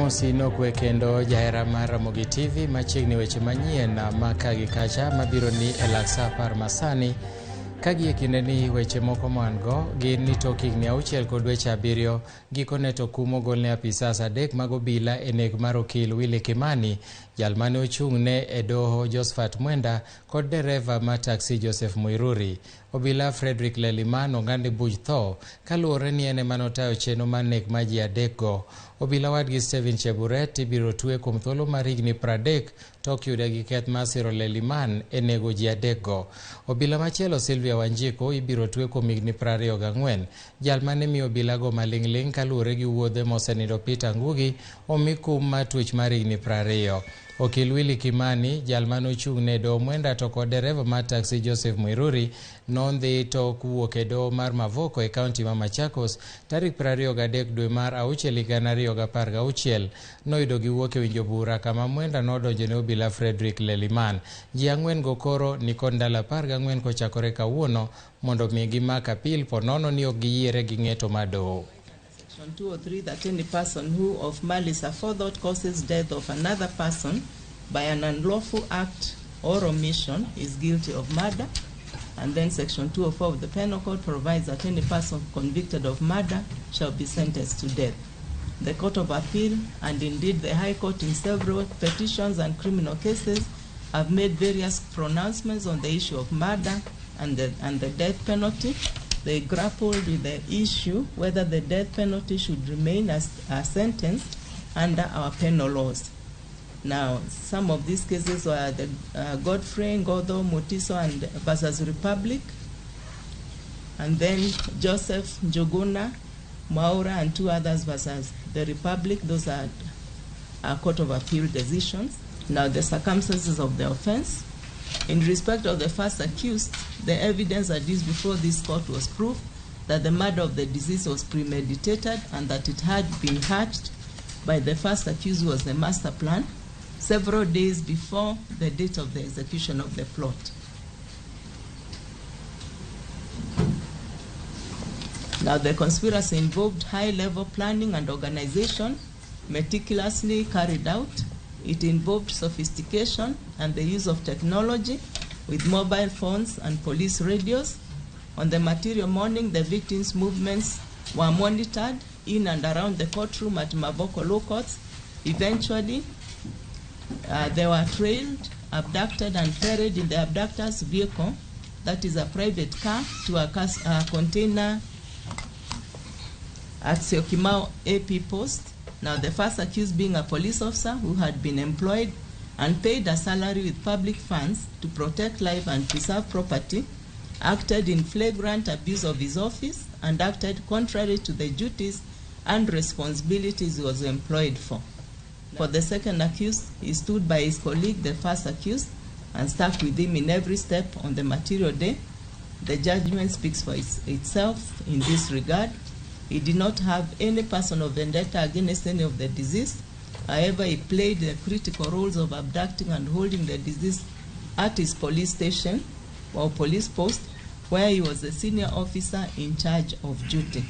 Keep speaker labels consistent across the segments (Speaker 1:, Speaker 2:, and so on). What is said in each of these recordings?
Speaker 1: Amosi nokwe kendo jahera mar Ramogi TV machiegni weche manyien makagi kacha mabiro ni elaksa par masani kagi ekinde ni weche moko mango gin ni tokigni 6 kod dweche 7 gikone to kumo golne apisas 3 mag obila e nek mar okil Willy Kimani, jal mane ochung'ne e doho Josephat Mwenda kod dereva ma taksi Joseph Muiruri. Obila Frederick Leliman ong'ad buch tho kaluwore ni ene manotayo chenro mar nek ma ji 3 go. Obila wadgi Stephen Cheburet ibiro twe kuom thuolo mar higni 30 tok yude gi keth mar siro Leliman e nego ji 3 go. Obila machielo Sylvia Wanjiko ibiro twe kuom higni 24. Jal mane miyo obila go maling'ling kaluwore gi wuodhe mosenindo Peter Ngugi omi kum mar twech mar higni 20. Okil Willy Kimani, jal mane ochung'ne do Mwenda to kod dereva mar taksi Joseph Muiruri nondhi to kuwuok e doho mar Mavoko e kaunti ma Machakos tarik 23 dwe mar 6 2016 noyudo giwuok e winjo bura kama Mwenda nodonjone obila Frederick Leliman. Ji 4 go koro ni kod ndalo 14 kochakore kawuono mondo mi gimak apil ponono ni ok giyiere gi ng'eto mar doho.
Speaker 2: 203 that any person who of malice aforethought causes death of another person by an unlawful act or omission is guilty of murder. And then section 204 of the Penal Code provides that any person convicted of murder shall be sentenced to death. The Court of Appeal and indeed the High Court in several petitions and criminal cases have made various pronouncements on the issue of murder and the death penalty. They grappled with the issue whether the death penalty should remain as a sentence under our penal laws. Now, some of these cases were the Godfrey, Ngodo, Mutiso, and versus Republic, and then Joseph, Njuguna, Maura, and 2 others versus the Republic. Those are Court of Appeal decisions. Now, the circumstances of the offense. In respect of the first accused, the evidence adduced before this court was proof that the murder of the deceased was premeditated and that it had been hatched by the first accused, who was the master plan, several days before the date of the execution of the plot. Now, the conspiracy involved high-level planning and organization, meticulously carried out. It involved sophistication and the use of technology with mobile phones and police radios. On the material morning, the victims' movements were monitored in and around the courtroom at Mavoko Law Courts. Eventually, they were trailed, abducted, and ferried in the abductor's vehicle, that is a private car, to a container at Syokimau AP post. Now, the first accused, being a police officer who had been employed and paid a salary with public funds to protect life and preserve property, acted in flagrant abuse of his office and acted contrary to the duties and responsibilities he was employed for. For the second accused, he stood by his colleague, the first accused, and stuck with him in every step on the material day. The judgment speaks for itself in this regard. He did not have any personal vendetta against any of the deceased. However, he played the critical roles of abducting and holding the deceased at his police station or police post, where he was the senior officer in charge of duty.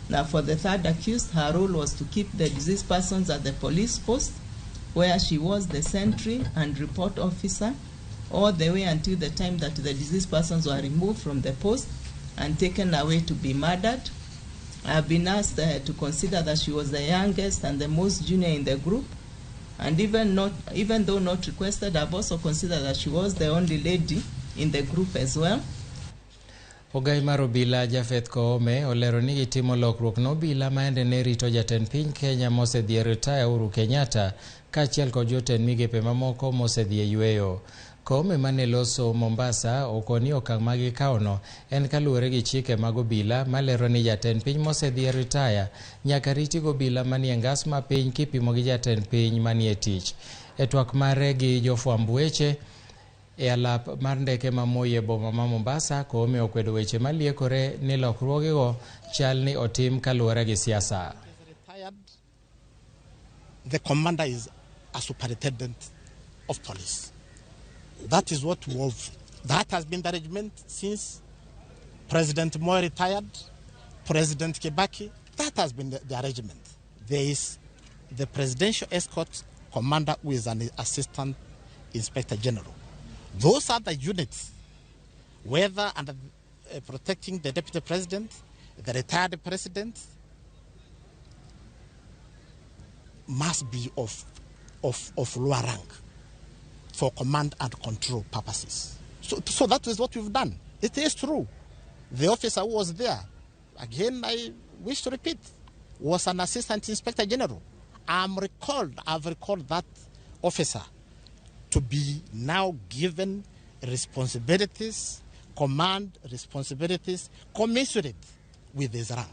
Speaker 2: Now, for the third accused, her role was to keep the deceased persons at the police post, where she was the sentry and report officer, all the way until the time that the deceased persons were removed from the post and taken away to be murdered. I have been asked to consider that she was the youngest and the most junior in the group, and even though not requested, I've also considered that she was the only lady in the group as well.
Speaker 1: Ogai mar obila Jafeth Koome olero ni gitimo lokruok n'obila maende ne rito jatend piny Kenya mosedhi e retire Uhuru Kenyatta kaachiel kod jotend migepe mamoko mosedhi e yweyo. Koome mane loso Mombasa okoni okang' magikawono en kaluwore gi chike mag obila malero ni jatend piny mosedhi e retire nyaka riti go obila manie ngas ma piny kipimo gi jatend piny manie tich. E twak mare gi jofwamb weche e alap mar ndeke mamoye boma ma Mombasa, Koome okwedo weche maliekore ni lokruogego chal ni otim kaluwore gi siasa.
Speaker 3: The commander is a superintendent of police. That is what that has been the arrangement since President Moi retired, President Kibaki. That has been the arrangement. There is the Presidential Escort Commander, who is an Assistant Inspector General. Those are the units, whether under protecting the Deputy President, the retired President, must be of lower rank for command and control purposes. So that is what we've done. It is true. The officer who was there, again, I wish to repeat, was an Assistant Inspector General. I've recalled that officer to be now given responsibilities, command responsibilities commensurate with his rank.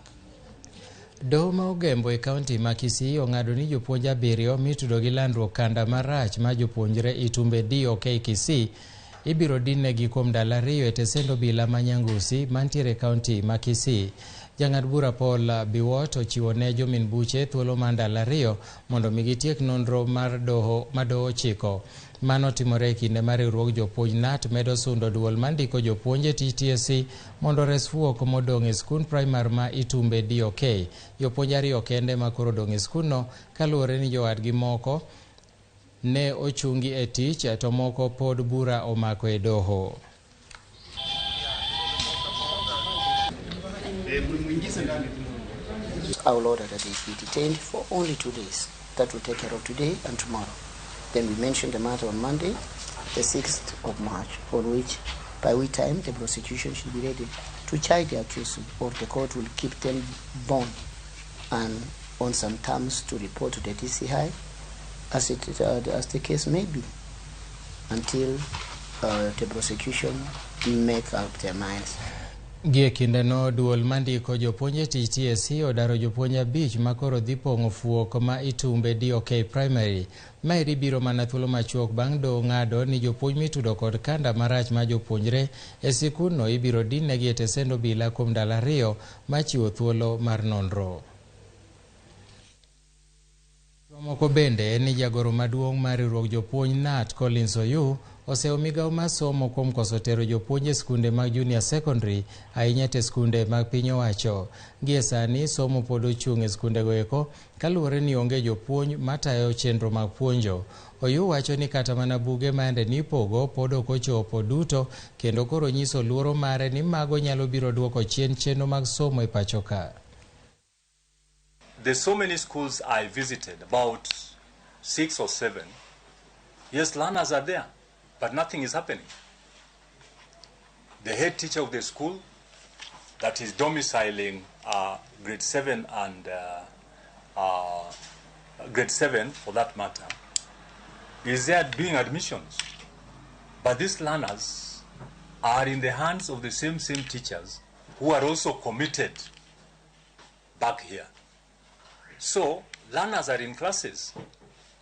Speaker 1: Doho ma Ogembo e kaunti ma Kisii ong'ado ni jopuonj 7 mitudo gi landruok kanda marach ma jopuonjre Itumbe DOK Kisii ibiro dinegi kuom ndalo 2 e tesend obila ma Nyangusi mantiere kaunti ma Kisii. Jang'ad bura Paul Biwot ochiwo ne jomin buche thuolo mar ndalo 2 mondo migitiek nonro mar doho chiko. Mano timore e kinde mar riwruog jopuonj NAT medo sundo duol mandiko jopuonje TTSC mondo res fuok modong' e skund primar ma Itumbe DOK. Jopuonj 2 kende ma koro dong' e skundno kaluwore ni jowadgi moko ne ochungi e tich to moko pod bura omako e doho.
Speaker 4: Our order that they be detained for only 2 days. That will take care of today and tomorrow. Then we mentioned the matter on Monday, the 6th of March, by which time the prosecution should be ready to charge the accused, or the court will keep them bound and on some terms to report to the DCI as the case may be, until the prosecution make up their minds.
Speaker 1: Gie kinde no duol mandiko jopuonje TTSC odaro jopuonj 5 makoro dhi pong'o fuok ma Itumbe DOK Primary. Maeri biro mana thuolo machuok bang' doho ng'ado ni jopuonj mitudo kod kanda marach ma jopuonjre e sikundno ibiro dinegi e tesend obila kuom ndalo 2 machiwo thuolo mar nonro. Moko bende ni jagoro maduong' mar riwruog jopuonj NAT Collins Oyu oseo migawo mar somo kuom koso tero jopuonj e skunde mag junior secondary ahinya te skunde mag piny owacho. Gie sani somo pod ochung' e skundego eko kaluwore ni onge jopuonj matayo chenro mag puonjo. Oyu wacho ni kata mana buge mande nipogo pod ok ochopo duto kendo koro nyiso luoro mare ni mago nyalo biro duoko chien chenro mag somo e pacho ka.
Speaker 5: There's so many schools I visited, about 6 or 7. Yes, learners are there, but nothing is happening. The head teacher of the school that is domiciling grade 7 and grade 7 for that matter is there doing admissions. But these learners are in the hands of the same teachers who are also committed back here. So learners are in classes,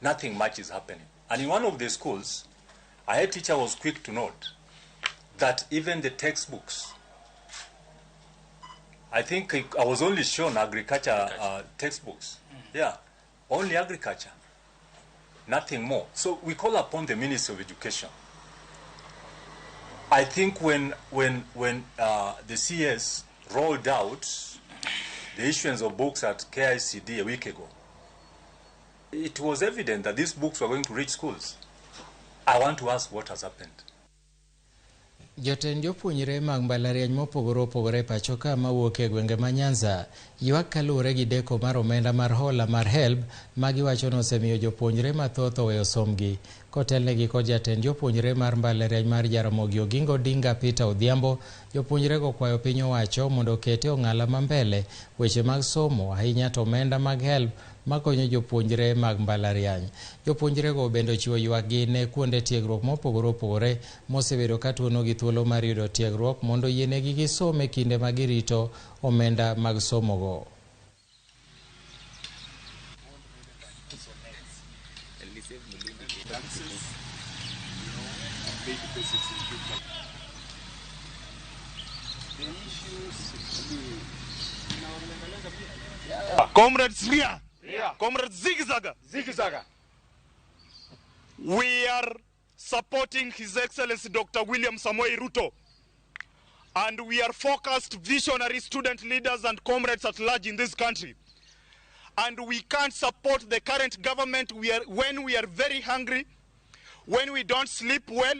Speaker 5: nothing much is happening. And in one of the schools, a head teacher was quick to note that even the textbooks, I think I was only shown agriculture textbooks. Yeah, only agriculture, nothing more. So we call upon the Ministry of Education. I think when the CS rolled out the issuance of books at KICD a week ago, it was evident that these books were going to reach schools. I want to ask what has happened.
Speaker 1: Jotend jopuonjre mag mbalariany mopogore opogore pacho ka mawuok e gwenge ma Nyanza ywak kaluwore gi deko mar omenda mar hola mar HELB ma giwacho no osemiyo jopuonjre mathoth oweyo somgi. Kotelnegi kod jatend jopuonjre mar mbalariany mar Ramogi Oginga Odinga Peter Odhiambo, jopuonjre go kwayo piny owacho mondo okete ong'ala ma mbele weche mag somo ahinya to omenda mag HELB makonyo jopuonjre mag mbalariany. Jopuonjre go bende chiwo ywakgi ne kuonde tiegruok mopogore opogore mosebedo ka tuono gi thuolo mar yudo tiegruok mondo yienegi gisom e kinde ma girito omenda mag somo go.
Speaker 6: Comrades Ria, Comrades Zigzaga. We are supporting His Excellency Dr. William Samoei Ruto, and we are focused visionary student leaders and comrades at large in this country. and we can't support the current government when we are very hungry, when we don't sleep well,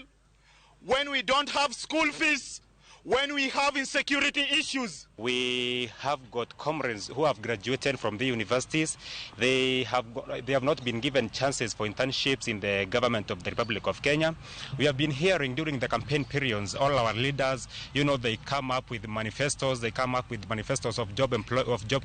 Speaker 6: when we don't have school fees, when we have insecurity issues.
Speaker 7: We have got comrades who have graduated from the universities. They have not been given chances for internships in the government of the Republic of Kenya. We have been hearing during the campaign periods, all our leaders, they come up with manifestos. They come up with manifestos of job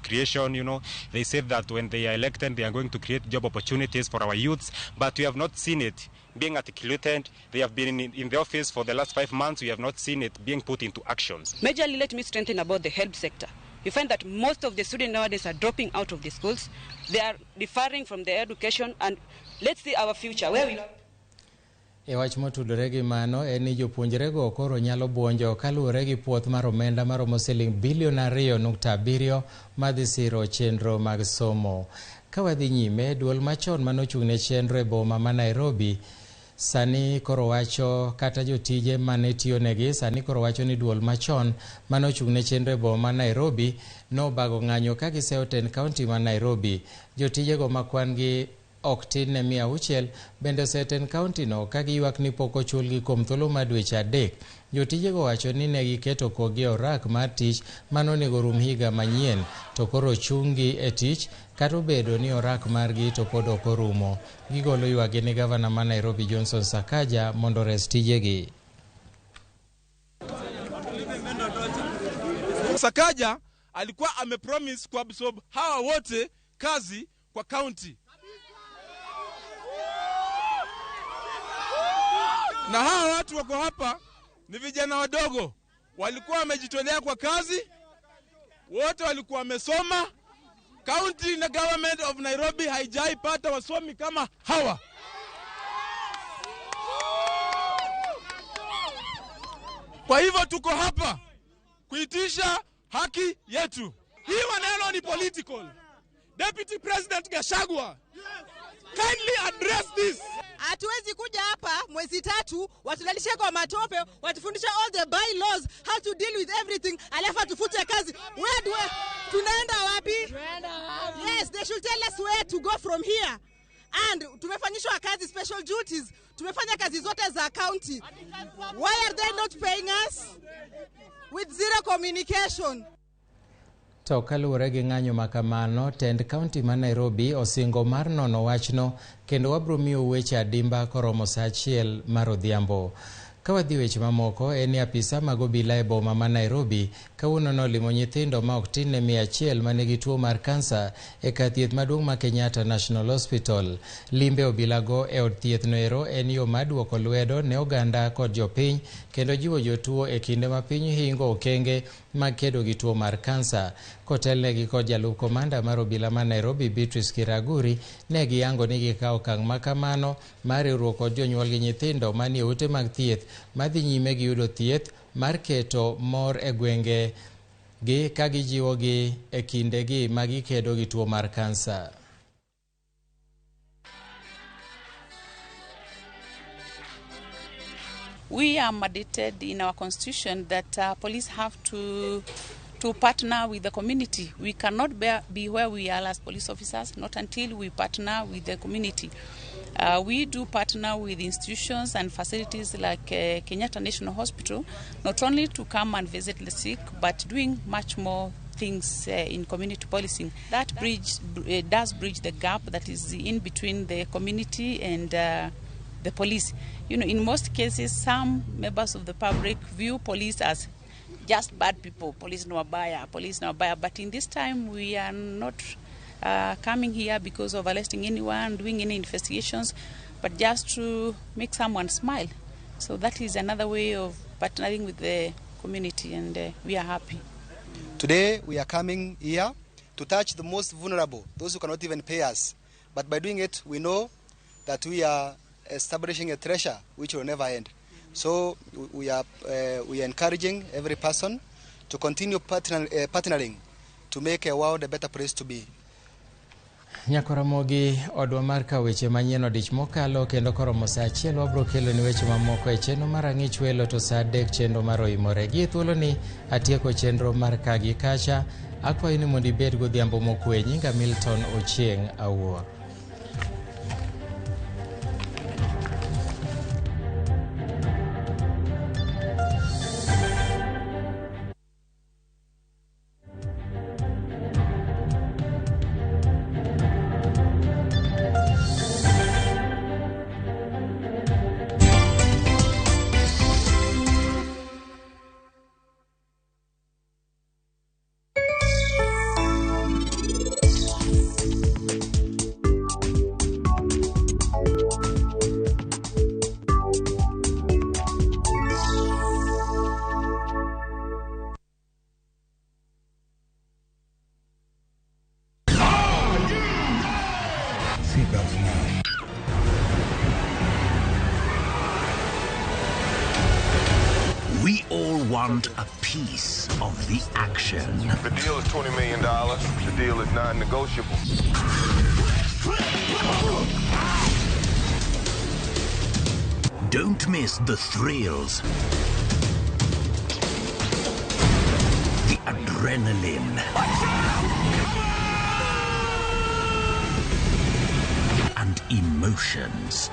Speaker 7: creation. They say that when they are elected, they are going to create job opportunities for our youths. But we have not seen it being articulated. They have been in the office for the last 5 months. We have not seen it being put into actions.
Speaker 8: Majorly, let me strengthen about the health sector. You find that most of the students nowadays are dropping out of the schools. They are deferring from their education, and let's see our future. Where we
Speaker 1: E wach motudore gi mano en ni jopuonjrego koro nyalo buonjo kaluwore gi puoth mar omenda maromo siling bilion 2.7 madhi siro chenro mag somo. Ka wadhi nyime, duol machon manochung'ne chenro e boma ma Nairobi sani koro wacho, kata jotije mane tiyo negi sani koro wacho ni duol machon manochung'ne chenro e boma ma Nairobi nobago ng'anyo ka giseo ten kaunti ma Nairobi. Jotijego makwan gi ok tin ne 600 bende oseten kaunti no ka giywak ni pok ochulgi kuom thuolo mar dweche 3. Jotijego wacho ni ne giketo kogi orak mar tich manonego rum higa manyien, to koro chungi e tich kata obedo ni orak margi to pod ok orumo. Gigolo ywagi ni gavana ma Nairobi Johnson Sakaja mondo res tijegi.
Speaker 9: Sakaja alikuwa amepromise kuabsorb hawa wote kazi kwa county. Na hawa watu wako hapa ni vijana wadogo, walikuwa wamejitolea kwa kazi, wote walikuwa wamesoma. County na government of Nairobi haijaipata wasomi kama hawa. Kwa hivyo tuko hapa kuitisha haki yetu. Hii maneno ni political. Deputy President Gachagua, kindly address this.
Speaker 10: Hatuwezi kuja hapa mwezi 3 watulalishe kwa matope, watufundisha all the bylaws, how to deal with everything, alafu atufute kazi. Where tunaenda wapi? Yes, they should tell us where to go from here. And tumefanyishwa kazi, special duties, tumefanya kazi zote za county. Why are they not paying us? With zero communication.
Speaker 1: To kaluwore gi ng'anyo makamano, tend kaunti ma Nairobi osingo mar nono wachno kendo wabro miyo weche adimba koromo saa 1 mar odhiambo. Ka wadhi weche mamoko, en ni apisa mag obila e boma ma Nairobi kawuono nolimo nyithindo ma ok tin ne 100 manigi tuo mar kansa e kar thieth maduong' ma Kenyatta National Hospital. Limbe obilago e od thieth no ero en yo mar duoko lwedo ne oganda kod jopiny kendo jiwo jotuo e kinde ma piny hingo okenge mag kedo gi tuo mar kansa. Kotelnegi kod jalup komanda mar obila ma Nairobi Beatrice Kiraguri ne giyango ni gikawo okang' makamano mar riwruok kod jonyuol gi nyithindo manie ute mag thieth madhi nyime gi yudo thieth mar keto mor e gwenge gi ka gijiwo gi e kindegi ma gikedo gi tuo mar kansa.
Speaker 11: We are mandated in our constitution that police have to partner with the community. We cannot be where we are as police officers, not until we partner with the community. We do partner with institutions and facilities like Kenyatta National Hospital, not only to come and visit the sick, but doing much more things in community policing. That does bridge the gap that is in between the community and the police. In most cases, some members of the public view police as just bad people, police no abaya. But in this time, we are not coming here because of arresting anyone, doing any investigations, but just to make someone smile. So that is another way of partnering with the community, and we are happy.
Speaker 12: Today, we are coming here to touch the most vulnerable, those who cannot even pay us. But by doing it, we know that we are establishing a treasure which will never end. So we are encouraging every person to continue partnering to make a world a better place to be.
Speaker 1: Ramogi odwa mar ka weche manyien odich mokalo kendo koromo saa 1 wabro kelo ni weche mamoko e chenro mar ang'ich welo to saa 3 chenro mar oimore gi thuolo ni atieko chenro mar kagi kacha Akwayo ni mondo ibed godhiambo mokwe. Nyinga Milton Ochieng Awuor.
Speaker 13: We all want a piece of the action.
Speaker 14: The deal is $20 million. The deal is non-negotiable.
Speaker 13: Don't miss the thrills, the adrenaline, and emotions.